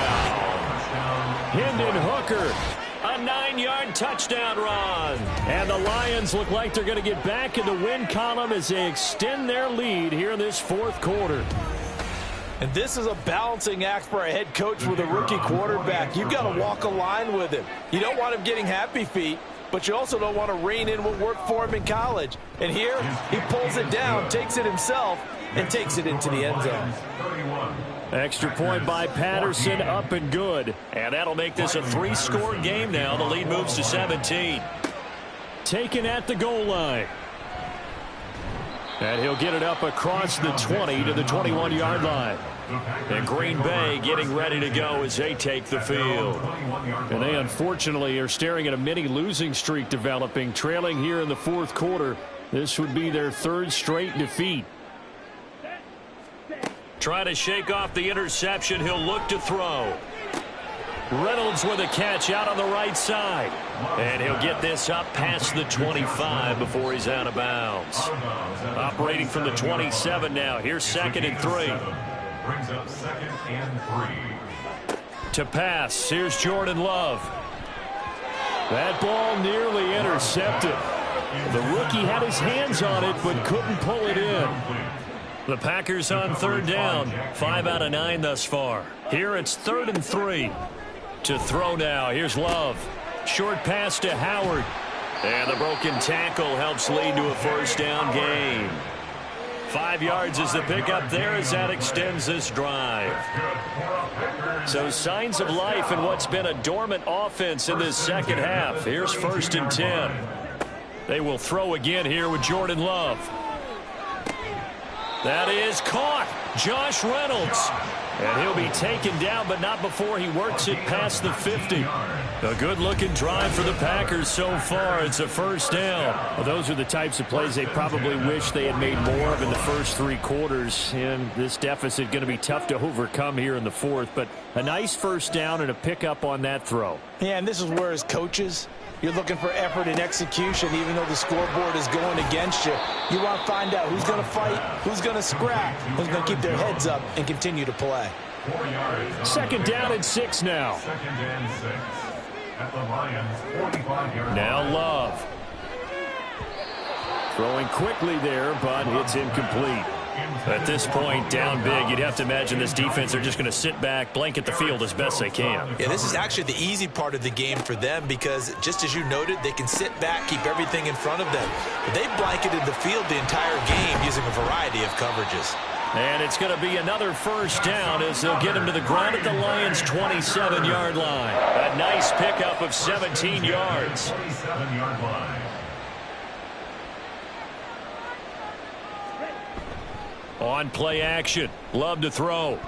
Hendon Hooker. A 9-yard touchdown run. And the Lions look like they're going to get back in the win column as they extend their lead here in this 4th quarter. And this is a balancing act for a head coach with a rookie quarterback. You've got to walk a line with him. You don't want him getting happy feet, but you also don't want to rein in what worked for him in college. And here, he pulls it down, takes it himself, and takes it into the end zone. Extra point by Patterson, up and good. And that'll make this a 3-score game now. The lead moves to 17. Taken at the goal line. And he'll get it up across the 20 to the 21-yard line. And Green Bay getting ready to go as they take the field. And they unfortunately are staring at a mini losing streak developing, trailing here in the 4th quarter. This would be their 3rd straight defeat. Try to shake off the interception. He'll look to throw. Reynolds with a catch out on the right side. And he'll get this up past the 25 before he's out of bounds. Operating from the 27 now. Here's 2nd and 3. Brings up 2nd and 3. To pass, here's Jordan Love. That ball nearly intercepted. The rookie had his hands on it but couldn't pull it in. The Packers on 3rd down. 5 out of 9 thus far. Here it's 3rd and 3. To throw now. Here's Love. Short pass to Howard. And the broken tackle helps lead to a first down gain. 5 yards is the pickup there as that extends this drive. So signs of life in what's been a dormant offense in this second half. Here's 1st and 10. They will throw again here with Jordan Love. That is caught. Josh Reynolds. And he'll be taken down, but not before he works it past the 50. A good-looking drive for the Packers so far. It's a 1st down. Well, those are the types of plays they probably wish they had made more of in the first 3 quarters. And this deficit going to be tough to overcome here in the 4th. But a nice 1st down and a pickup on that throw. Yeah, and this is where as coaches, you're looking for effort and execution, even though the scoreboard is going against you. You want to find out who's going to fight, who's going to scrap, who's going to keep their heads up and continue to play. 4 yards. 2nd down and 6 now. 2nd and 6. At the Lions, 45-yard Now line. Love. Throwing quickly there, but it's incomplete. At this point, down big, you'd have to imagine this defense are just going to sit back, blanket the field as best they can. Yeah, this is actually the easy part of the game for them because, just as you noted, they can sit back, keep everything in front of them. But they've blanketed the field the entire game using a variety of coverages. And it's going to be another 1st down as they'll get him to the ground at the Lions' 27-yard line. A nice pickup of 17 yards. 27-yard line. On play action. Love to throw.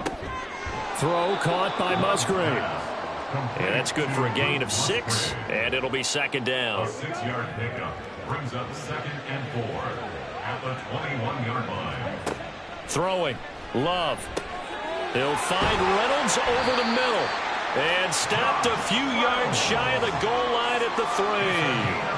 Throw caught by Musgrave. And that's good for a gain of 6, and it'll be 2nd A down. 6-yard pickup brings up 2nd and 4 at the 21-yard line. Throwing. Love. He'll find Reynolds over the middle. And stopped a few yards shy of the goal line at the 3.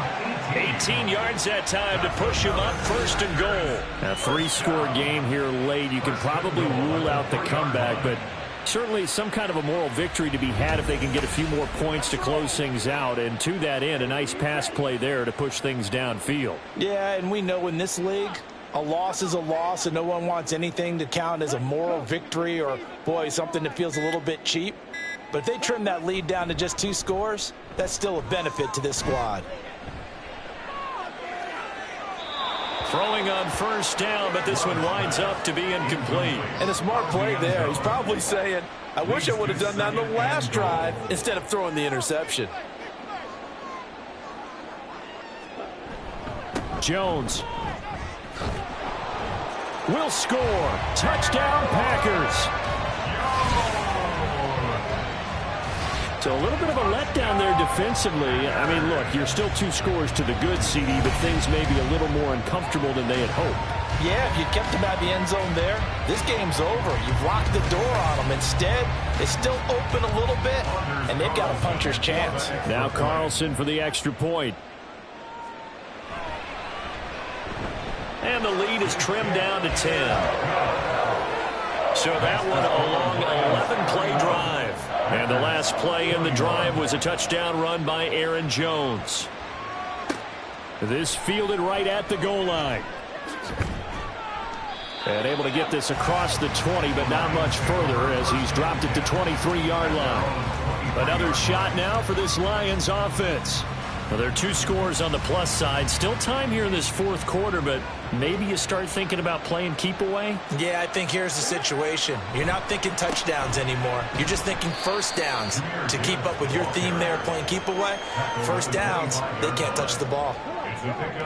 18 yards that time to push him up 1st and goal. A 3-score game here late. You can probably rule out the comeback, but certainly some kind of a moral victory to be had if they can get a few more points to close things out. And to that end, a nice pass play there to push things downfield. Yeah, and we know in this league, a loss is a loss, and no one wants anything to count as a moral victory or, boy, something that feels a little bit cheap. But if they trim that lead down to just 2 scores, that's still a benefit to this squad. Throwing on 1st down, but this one winds up to be incomplete. And a smart play there. He's probably saying, I wish I would have done that on the last drive instead of throwing the interception. Jones will score. Touchdown, Packers. So a little bit of a letdown there defensively. I mean, look, you're still 2 scores to the good, CD, but things may be a little more uncomfortable than they had hoped. Yeah, if you kept him out of the end zone there, this game's over. You've locked the door on them. Instead, it's still open a little bit, and they've got a puncher's chance. Now Carlson for the extra point. And the lead is trimmed down to 10. So that one a long 11-play drive. And the last play in the drive was a touchdown run by Aaron Jones. This fielded right at the goal line. And able to get this across the 20, but not much further as he's dropped it to 23-yard line. Another shot now for this Lions offense. Well, there are 2 scores on the plus side. Still time here in this 4th quarter, but maybe you start thinking about playing keep away? Yeah, I think here's the situation. You're not thinking touchdowns anymore. You're just thinking 1st downs. To keep up with your theme there, playing keep away, 1st downs, they can't touch the ball.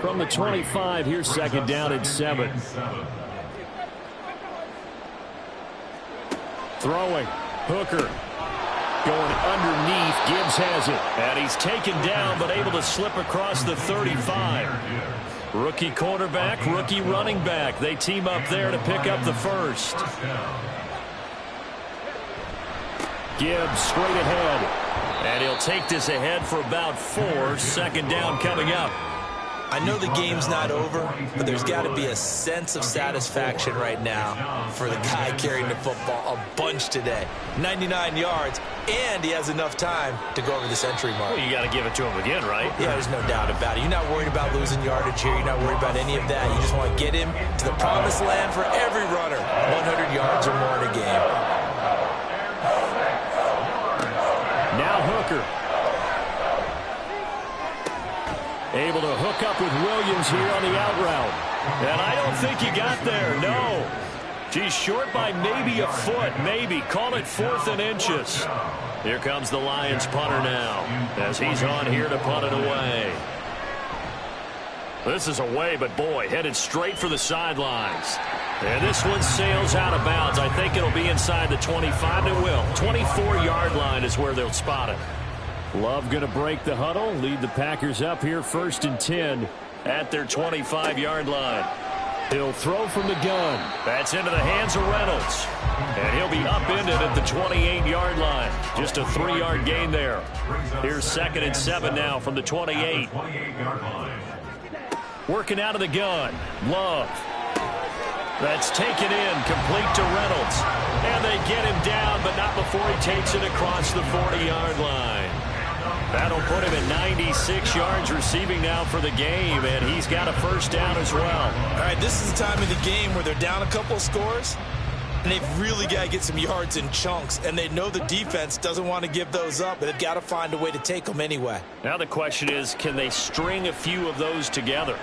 From the 25, here's 2nd down and 7. Throwing. Hooker. Going underneath. Gibbs has it. And he's taken down, but able to slip across the 35. Rookie quarterback, rookie running back. They team up there to pick up the 1st. Gibbs straight ahead. And he'll take this ahead for about 4. 2nd down coming up. I know the game's not over, but there's got to be a sense of satisfaction right now for the guy carrying the football a bunch today. 99 yards, and he has enough time to go over the century mark. Well, you got to give it to him again, right? Yeah, there's no doubt about it. You're not worried about losing yardage here. You're not worried about any of that. You just want to get him to the promised land for every runner. 100 yards or more in a game. Now Hooker. Able to hook up with Williams here on the out route. And I don't think he got there, no. He's short by maybe a foot, maybe. Call it 4th and inches. Here comes the Lions punter now as he's on here to punt it away. This is away, but boy, headed straight for the sidelines. And this one sails out of bounds. I think it'll be inside the 25. It will. 24-yard line is where they'll spot it. Love going to break the huddle, lead the Packers up here 1st and 10 at their 25-yard line. He'll throw from the gun. That's into the hands of Reynolds. And he'll be upended at the 28-yard line. Just a 3-yard gain there. Here's 2nd and 7 now from the 28. Working out of the gun. Love. That's taken in, complete to Reynolds. And they get him down, but not before he takes it across the 40-yard line. That'll put him at 96 yards receiving now for the game, and he's got a first down as well. All right, this is the time of the game where they're down a couple of scores, and they've really got to get some yards in chunks, and they know the defense doesn't want to give those up, but they've got to find a way to take them anyway. Now the question is, can they string a few of those together?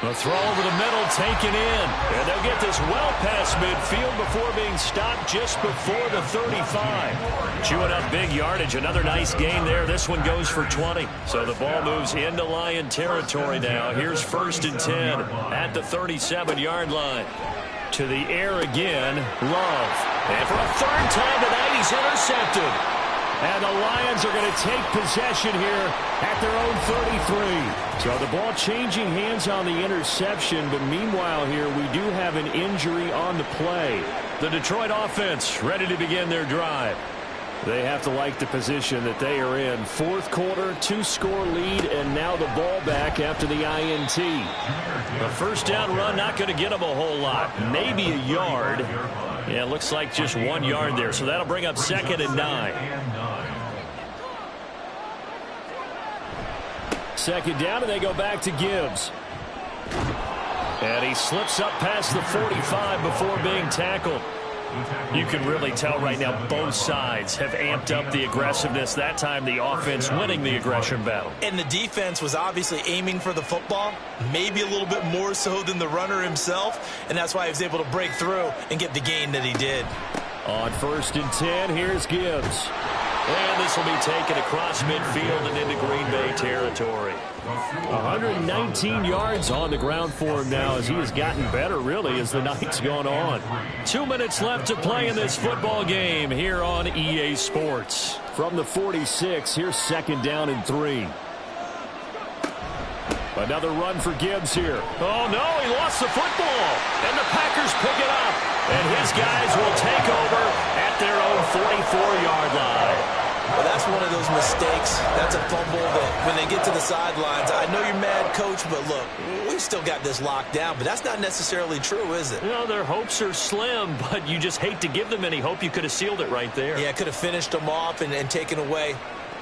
The throw over the middle taken in. And they'll get this well past midfield before being stopped just before the 35. Chewing up big yardage. Another nice gain there. This one goes for 20. So the ball moves into Lion territory now. Here's 1st and 10 at the 37-yard line. To the air again. Love. And for a 3rd time tonight, he's intercepted. And the Lions are going to take possession here at their own 33. So the ball changing hands on the interception, but meanwhile here we do have an injury on the play. The Detroit offense ready to begin their drive. They have to like the position that they are in. 4th quarter, 2-score lead, and now the ball back after the INT. The first down run not going to get them a whole lot. Maybe a yard. Yeah, it looks like just 1 yard there. So that'll bring up 2nd and 9. 2nd down, and they go back to Gibbs. And he slips up past the 45 before being tackled. You can really tell right now both sides have amped up the aggressiveness. That time the offense winning the aggression battle. And the defense was obviously aiming for the football, maybe a little bit more so than the runner himself, and that's why he was able to break through and get the gain that he did. On 1st and 10, here's Gibbs. And this will be taken across midfield and into Green Bay territory. 119 yards on the ground for him now as he has gotten better, really, as the night's gone on. 2 minutes left to play in this football game here on EA Sports. From the 46, here's 2nd down and 3. Another run for Gibbs here. Oh, no, he lost the football. And the Packers pick it up. And his guys will take over at their own 44-yard line. Well, that's one of those mistakes. That's a fumble that when they get to the sidelines, I know you're mad, Coach, but look, we've still got this locked down. But that's not necessarily true, is it? You know, their hopes are slim, but you just hate to give them any hope. You could have sealed it right there. Yeah, could have finished them off and taken away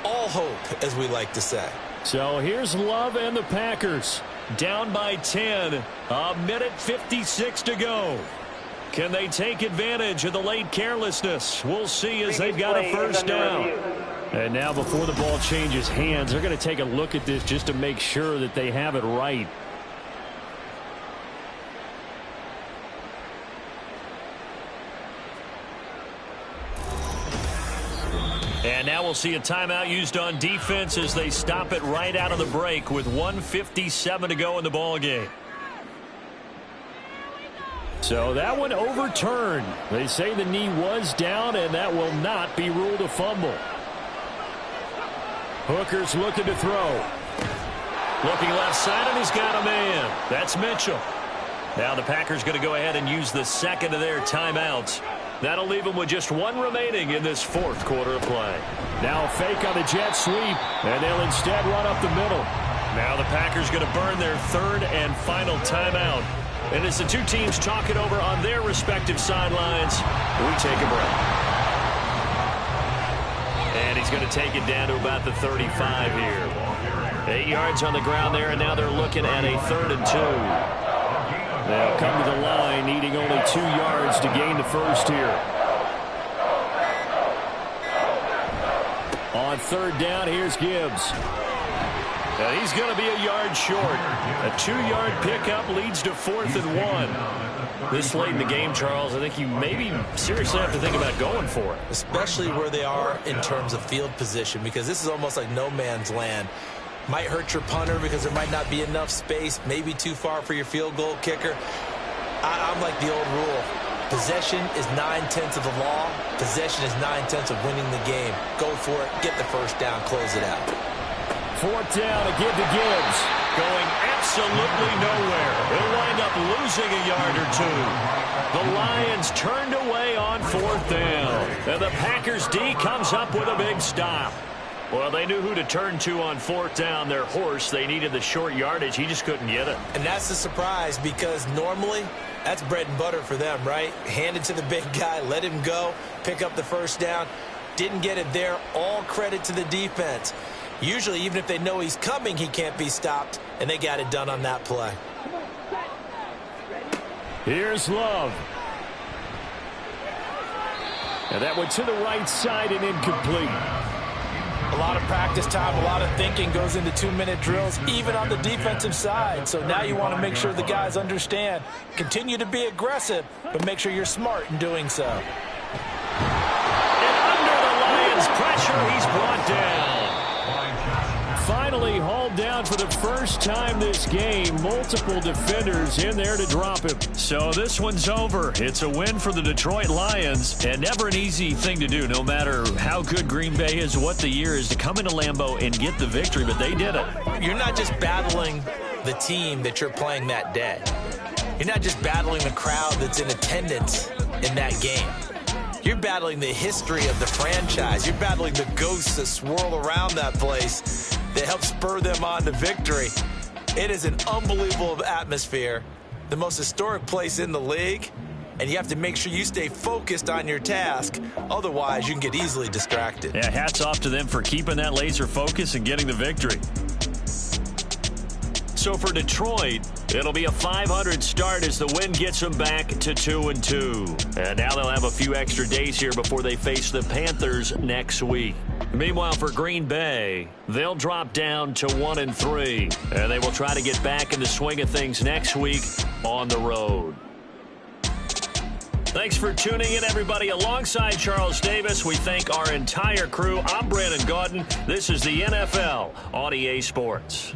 all hope, as we like to say. So here's Love and the Packers. Down by 10. 1:56 to go. Can they take advantage of the late carelessness? We'll see as they've got a first down. And now before the ball changes hands, they're going to take a look at this just to make sure that they have it right. And now we'll see a timeout used on defense as they stop it right out of the break with 1:57 to go in the ball game. So that one overturned. They say the knee was down, and that will not be ruled a fumble. Hooker's looking to throw. Looking left side, and he's got a man. That's Mitchell. Now the Packers going to go ahead and use the 2nd of their timeouts. That'll leave them with just 1 remaining in this 4th quarter of play. Now a fake on the jet sweep, and they'll instead run up the middle. Now the Packers going to burn their 3rd and final timeout. And as the two teams talk it over on their respective sidelines, we take a break. And he's going to take it down to about the 35 here. 8 yards on the ground there, and now they're looking at a 3rd and 2. They'll come to the line, needing only 2 yards to gain the first here. On 3rd down, here's Gibbs. And he's going to be a yard short. A 2-yard pickup leads to 4th and 1. This late in the game, Charles, I think you maybe seriously have to think about going for it. Especially where they are in terms of field position, because this is almost like no man's land. Might hurt your punter because there might not be enough space, maybe too far for your field goal kicker. I'm like the old rule. Possession is 9/10 of the law. Possession is 9/10 of winning the game. Go for it. Get the first down. Close it out. 4th down, a give to Gibbs. Going absolutely nowhere. He'll wind up losing a yard or two. The Lions turned away on 4th down. And the Packers D comes up with a big stop. Well, they knew who to turn to on 4th down. Their horse, they needed the short yardage. He just couldn't get it. And that's the surprise, because normally that's bread and butter for them, right? Hand it to the big guy, let him go, pick up the first down. Didn't get it there. All credit to the defense. Usually, even if they know he's coming, he can't be stopped, and they got it done on that play. Here's Love. And that went to the right side and incomplete. A lot of practice time, a lot of thinking goes into 2-minute drills, even on the defensive side. So now you want to make sure the guys understand. Continue to be aggressive, but make sure you're smart in doing so. And under the Lions' pressure, he's brought down. Finally hauled down for the first time this game. Multiple defenders in there to drop him. So this one's over. It's a win for the Detroit Lions, and never an easy thing to do, no matter how good Green Bay is, what the year is, to come into Lambeau and get the victory, but they did it. You're not just battling the team that you're playing that day. You're not just battling the crowd that's in attendance in that game. You're battling the history of the franchise. You're battling the ghosts that swirl around that place that help spur them on to victory. It is an unbelievable atmosphere, the most historic place in the league, and you have to make sure you stay focused on your task. Otherwise, you can get easily distracted. Yeah, hats off to them for keeping that laser focus and getting the victory. So for Detroit, it'll be a .500 start as the win gets them back to 2-2. And now they'll have a few extra days here before they face the Panthers next week. Meanwhile, for Green Bay, they'll drop down to 1-3. And they will try to get back in the swing of things next week on the road. Thanks for tuning in, everybody. Alongside Charles Davis, we thank our entire crew. I'm Brandon Gaudin. This is the NFL on EA Sports.